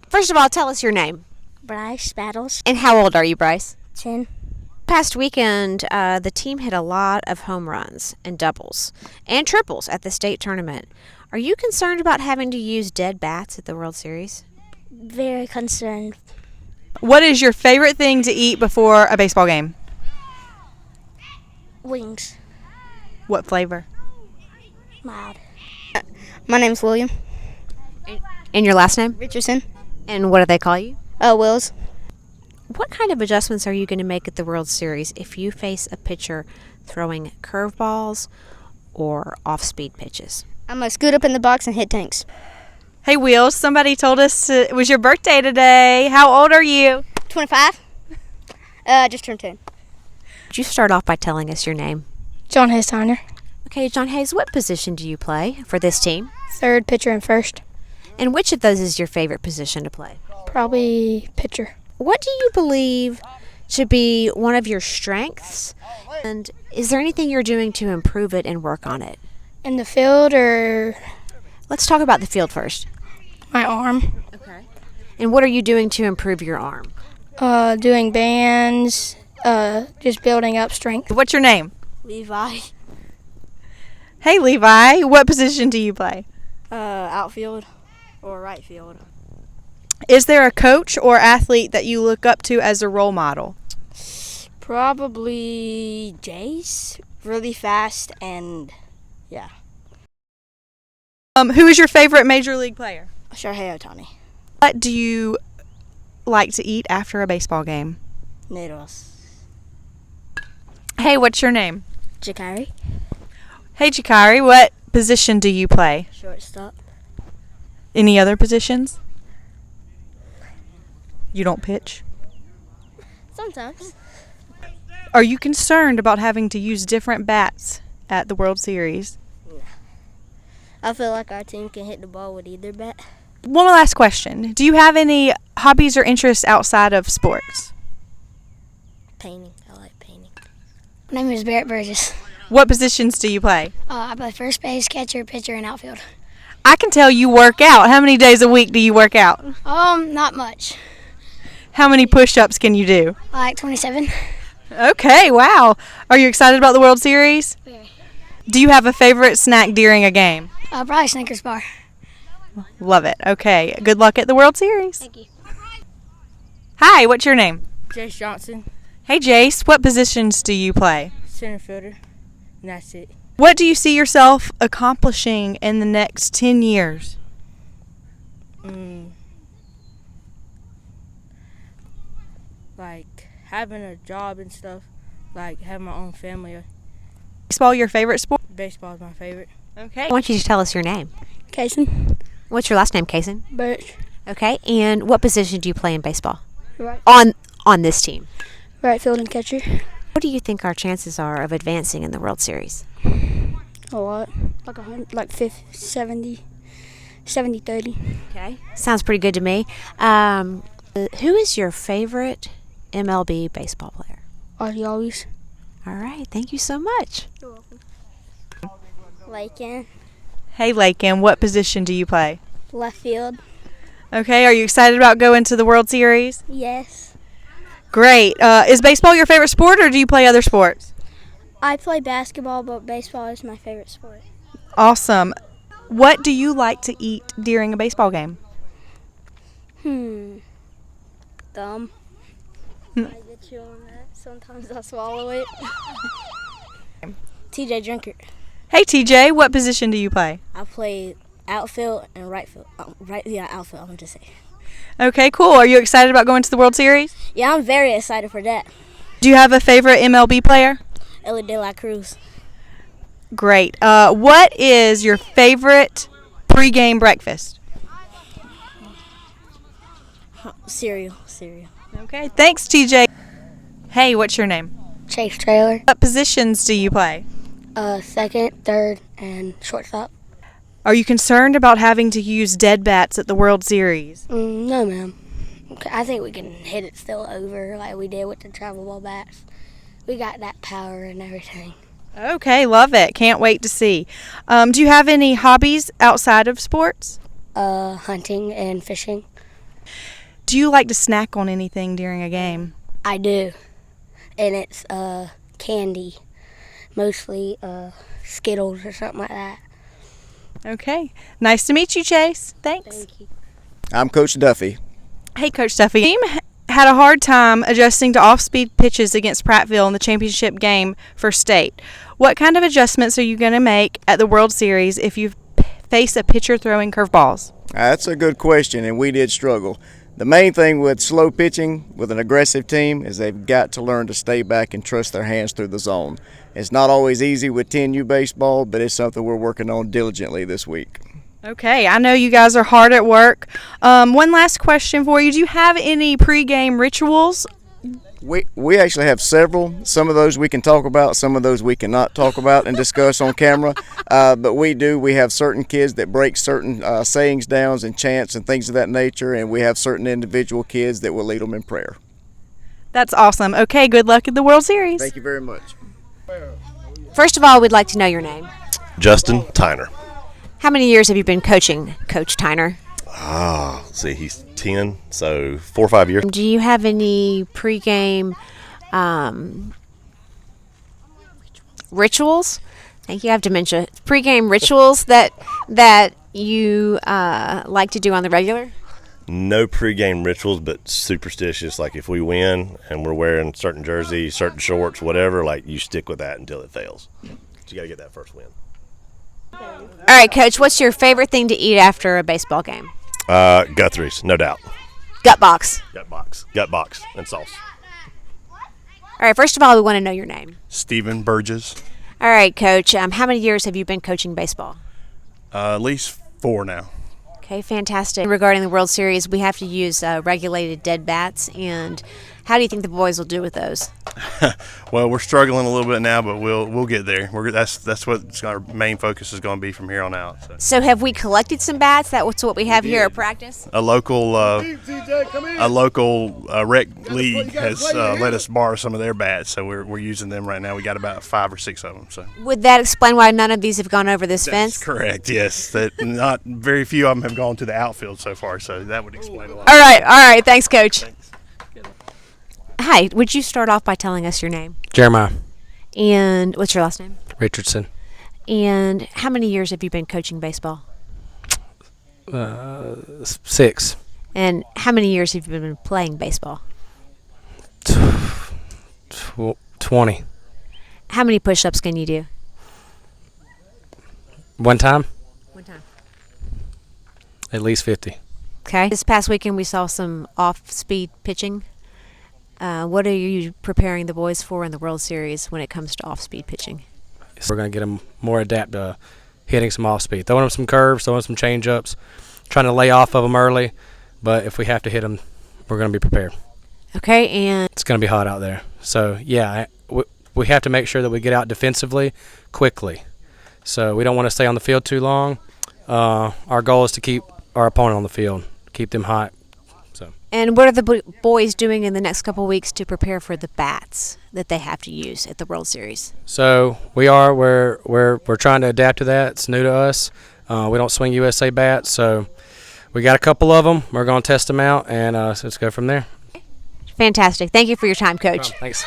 First of all, tell us your name. Bryce Battles. And how old are you, Bryce? 10. Past weekend, the team hit a lot of home runs and doubles and triples at the state tournament. Are you concerned about having to use dead bats at the World Series? Very concerned. What is your favorite thing to eat before a baseball game? Wings. What flavor? Mild. My name's William And your last name? Richardson. And what do they call you? Wills. What kind of adjustments are you going to make at the World Series if you face a pitcher throwing curveballs or off-speed pitches? I'm going to scoot up in the box and hit tanks. Hey, Wheels, somebody told us it was your birthday today. How old are you? 25. Just turned 10. Would you start off by telling us your name? John Hayes-Tyner. Okay, John Hayes, what position do you play for this team? Third, pitcher, and first. And which of those is your favorite position to play? Probably pitcher. What do you believe to be one of your strengths? And is there anything you're doing to improve it and work on it? In the field or Let's talk about the field first. my arm. Okay. And what are you doing to improve your arm? Doing bands, just building up strength. What's your name? Levi. Hey, Levi, what position do you play? Outfield or right field. Is there a coach or athlete that you look up to as a role model? Probably Jace. Really fast and yeah. Who is your favorite Major League player? Shohei Ohtani. What do you like to eat after a baseball game? Noodles. Hey, what's your name? Jakari. Hey, Chikari, what position do you play? Shortstop. Any other positions? You don't pitch? Sometimes. Are you concerned about having to use different bats at the World Series? I feel like our team can hit the ball with either bat. One last question. Do you have any hobbies or interests outside of sports? Painting. I like painting. My name is Barrett Burgess. What positions do you play? I play first base, catcher, pitcher, and outfield. I can tell you work out. How many days a week do you work out? Not much. How many push-ups can you do? Like 27. Okay, wow. Are you excited about the World Series? Very. Do you have a favorite snack during a game? Probably Snickers bar. Love it. Okay, good luck at the World Series. Thank you. Hi, what's your name? Jace Johnson, Hey, Jace, what positions do you play? center fielder, and that's it. What do you see yourself accomplishing in the next 10 years? Like having a job and stuff, like having my own family. Baseball your favorite sport? Baseball is my favorite. Okay. I want you to tell us your name. Kaysen. What's your last name, Kaysen? Birch. Okay, and what position do you play in baseball? Right. On this team. Right field and catcher. What do you think our chances are of advancing in the World Series? A lot. Like 100, like 50, 70, 30. Okay. Sounds pretty good to me. Who is your favorite MLB baseball player? Ozzy always. All right, thank you so much. You're welcome. Lakin. Hey, Lakin, what position do you play? Left field. Okay, are you excited about going to the World Series? Yes. Great. Is baseball your favorite sport, or do you play other sports? I play basketball, but baseball is my favorite sport. Awesome. What do you like to eat during a baseball game? Thumb. I get you on that. Sometimes I swallow it. TJ Drinker. Hey, TJ, what position do you play? I play outfield and right field. Outfield, I'm going to say. Okay, cool. Are you excited about going to the World Series? Yeah, I'm very excited for that. Do you have a favorite MLB player? Ellie De La Cruz. Great. What is your favorite pregame breakfast? Cereal. Okay, thanks, TJ. Hey, what's your name? Chase Trailer. What positions do you play? Second, third, and shortstop. Are you concerned about having to use dead bats at the World Series? No, ma'am. Okay, I think we can hit it still over like we did with the travel ball bats. We got that power and everything. Okay, love it. Can't wait to see. Do you have any hobbies outside of sports? Hunting and fishing. Do you like to snack on anything during a game? I do. And it's candy. Mostly Skittles or something like that. Okay. Nice to meet you, Chase. Thanks. Thank you. I'm Coach Duffy. Hey, Coach Duffy. Team had a hard time adjusting to off-speed pitches against Prattville in the championship game for state. What kind of adjustments are you going to make at the World Series if you face a pitcher throwing curveballs? That's a good question, and we did struggle. The main thing with slow pitching with an aggressive team is they've got to learn to stay back and trust their hands through the zone. It's not always easy with 10U baseball, but it's something we're working on diligently this week. Okay, I know you guys are hard at work. One last question for you. Do you have any pregame rituals? We actually have several. Some of those we can talk about, some of those we cannot talk about and discuss on camera. But we have certain kids that break certain sayings down and chants and things of that nature, and we have certain individual kids that will lead them in prayer. That's awesome. Okay, good luck at the World Series. Thank you very much. First of all, we'd like to know your name. Justin Tyner. How many years have you been coaching, Coach Tyner? Let's see, he's 10, so 4 or 5 years. Do you have any pregame rituals? Thank you. I have dementia. Pregame rituals that you like to do on the regular? No pregame rituals, but superstitious. Like if we win and we're wearing certain jerseys, certain shorts, whatever, like you stick with that until it fails. So you got to get that first win. All right, Coach, what's your favorite thing to eat after a baseball game? Guthrie's, no doubt. Gut box. Gut box, and sauce. All right, first of all, we want to know your name. Stephen Burgess. All right, Coach, how many years have you been coaching baseball? At least 4 now. Okay, fantastic. Regarding the World Series, we have to use regulated dead bats, and how do you think the boys will do with those? Well, we're struggling a little bit now, but we'll get there. That's what our main focus is going to be from here on out. So have we collected some bats? That's what we have here at practice? A local rec league has let us borrow some of their bats, so we're using them right now. We got about 5 or 6 of them. So would that explain why none of these have gone over this fence? That's correct. Yes, that not very few of them have gone to the outfield so far. So that would explain a lot. All right. Thanks, Coach. Thanks. Hi, would you start off by telling us your name? Jeremiah. And what's your last name? Richardson. And how many years have you been coaching baseball? 6. And how many years have you been playing baseball? 20. How many push-ups can you do? One time? One time. At least 50. Okay. This past weekend we saw some off-speed pitching. What are you preparing the boys for in the World Series when it comes to off-speed pitching? We're going to get them more adept to hitting some off-speed. Throwing them some curves, throwing some change-ups, trying to lay off of them early. But if we have to hit them, we're going to be prepared. Okay, and it's going to be hot out there. So, yeah, we have to make sure that we get out defensively quickly. So we don't want to stay on the field too long. Our goal is to keep our opponent on the field, keep them hot. And what are the boys doing in the next couple of weeks to prepare for the bats that they have to use at the World Series? So we're trying to adapt to that. It's new to us. We don't swing USA bats, so we got a couple of them. We're going to test them out, and so let's go from there. Fantastic. Thank you for your time, Coach. Thanks.